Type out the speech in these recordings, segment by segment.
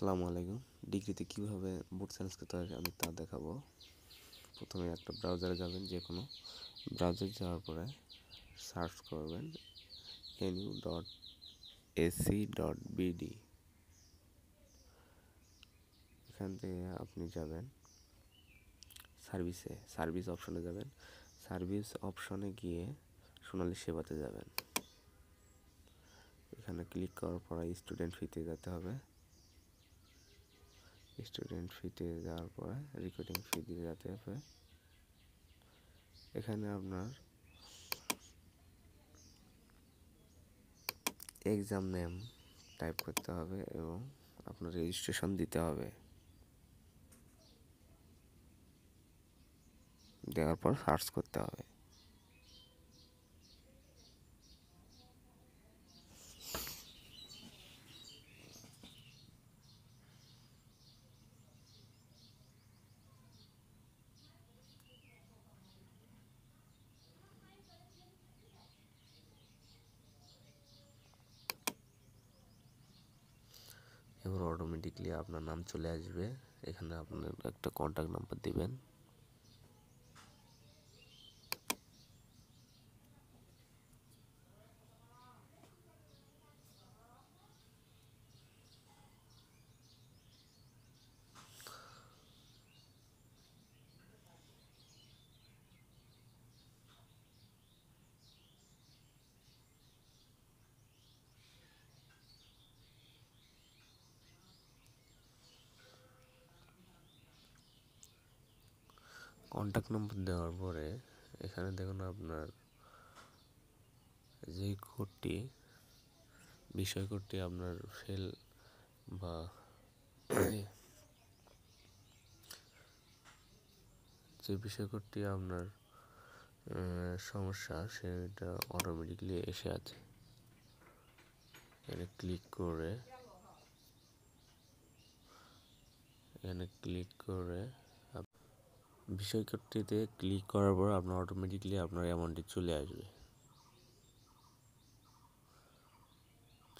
আসসালামু আলাইকুম। ডিগ্রিতে কীভাবে বোর্ড সায়েন্স করতে হয় আমি তা দেখাবো। প্রথমে একটা ব্রাউজারে যাবেন, যে কোনো ব্রাউজারে যাওয়ার পরে সার্চ করবেন nu.ac.bd। এখান থেকে আপনি যাবেন সার্ভিস অপশনে যাবেন। সার্ভিস অপশনে গিয়ে সোনালী সেবাতে যাবেন। এখানে ক্লিক করার পরে স্টুডেন্ট ফিতে যেতে হবে। স্টুডেন্ট ফিতে যাওয়ার পরে রেকর্ডিং ফি দিয়ে যেতে হবে। এখানে আপনার এক্সাম নেম টাইপ করতে হবে এবং আপনার রেজিস্ট্রেশন দিতে হবে। দেওয়ার পর সার্চ করতে হবে। এবার অটোমেটিকলি আপনার নাম চলে আসবে। এখানে আপনার একটা কন্ট্যাক্ট নাম্বার দিবেন। কন্ট্যাক্ট নাম্বার দেওয়ার পরে এখানে দেখুন আপনার যে বিষয় কোডটি আপনার ফেল বা যে বিষয় কোডটি আপনার সমস্যা সেটা অটোমেটিকলি এসে আছে। এখানে ক্লিক করে বিষয় কোডটিতে ক্লিক করার পর আপনার অটোমেটিকলি আপনার অ্যামাউন্টটি চলে আসবে।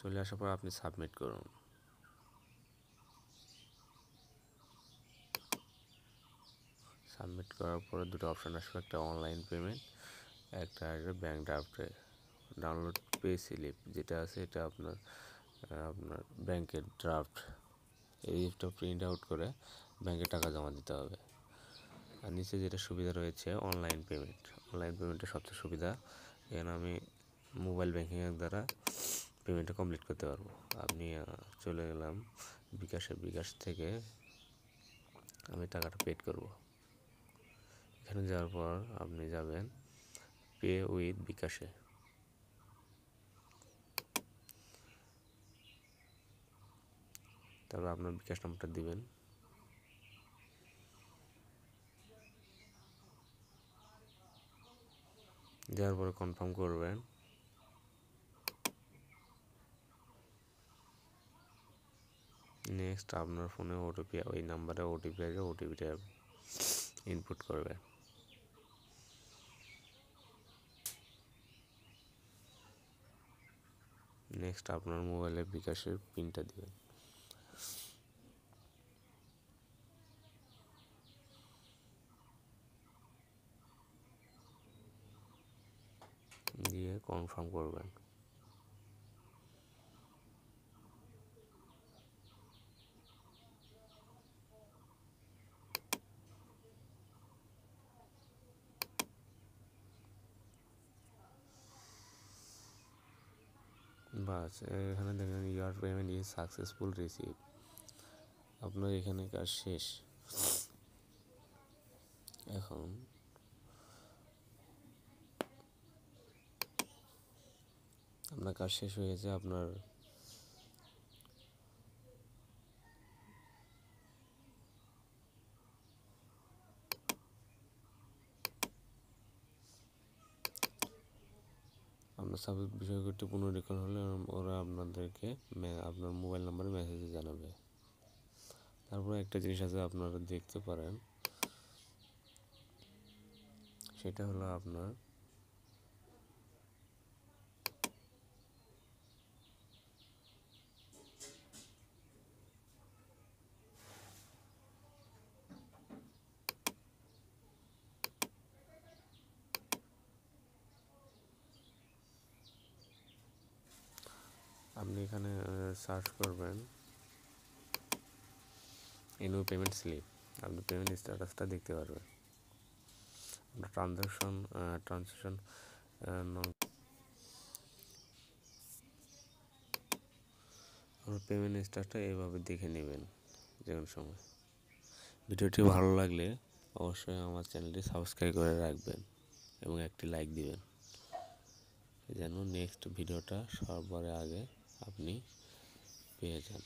চলে আসার পর আপনি সাবমিট করুন। সাবমিট করার পরে দুটো অপশান আসবে, একটা অনলাইন পেমেন্ট, একটা আসবে ব্যাঙ্ক ড্রাফটে ডাউনলোড পে স্লিপ। যেটা আছে এটা আপনার ব্যাংকের ড্রাফট। এইটা প্রিন্ট আউট করে ব্যাংকে টাকা জমা দিতে হবে। আর নিচে যেটা সুবিধা রয়েছে অনলাইন পেমেন্টের সবচেয়ে সুবিধা। এখানে আমি মোবাইল ব্যাংকিংয়ের দ্বারা পেমেন্টটা কমপ্লিট করতে পারবো। আপনি চলে গেলাম বিকাশ থেকে আমি টাকাটা পেড করব। এখানে যাওয়ার পর আপনি যাবেন পে উইথ বিকাশে। তারপর আপনার বিকাশ নাম্বারটা দিবেন। দেওয়ার পরে কনফার্ম করবেন। নেক্সট আপনার ফোনে ওটিপি, ওই নাম্বারে ওটিপি আসবে, ওটিপিটা ইনপুট করবেন। নেক্সট আপনার মোবাইলে বিকাশের পিনটা দিবেন। দিয়ে কনফার্ম করবেন। বাস এখানে দেখেন your payment is successful receive. আপনার এখানে কাজ শেষ। এখন আপনার কাজ শেষ হয়ে গেছে। আপনার সাবজেক্ট বিষয়টি পুনরীক্ষণ হলে ওরা আপনাদেরকে আপনার মোবাইল নাম্বারে মেসেজে জানাবে। তারপরে একটা জিনিস আছে আপনারা দেখতে পারেন, সেটা হলো আপনার আপনি এখানে সার্চ করবেন নিউ পেমেন্ট স্লিপ, আপনি পেমেন্ট স্ট্যাটাসটা দেখতে পারবেন। ট্রানজ্যাকশন আপনার পেমেন্ট স্ট্যাটাসটা এইভাবে দেখে নেবেন যে কোনো সময়। ভিডিওটি ভালো লাগলে অবশ্যই আমার চ্যানেলটি সাবস্ক্রাইব করে রাখবেন এবং একটি লাইক দিবেন যেন নেক্সট ভিডিওটা সবার আগে আপনি পেয়ে যান।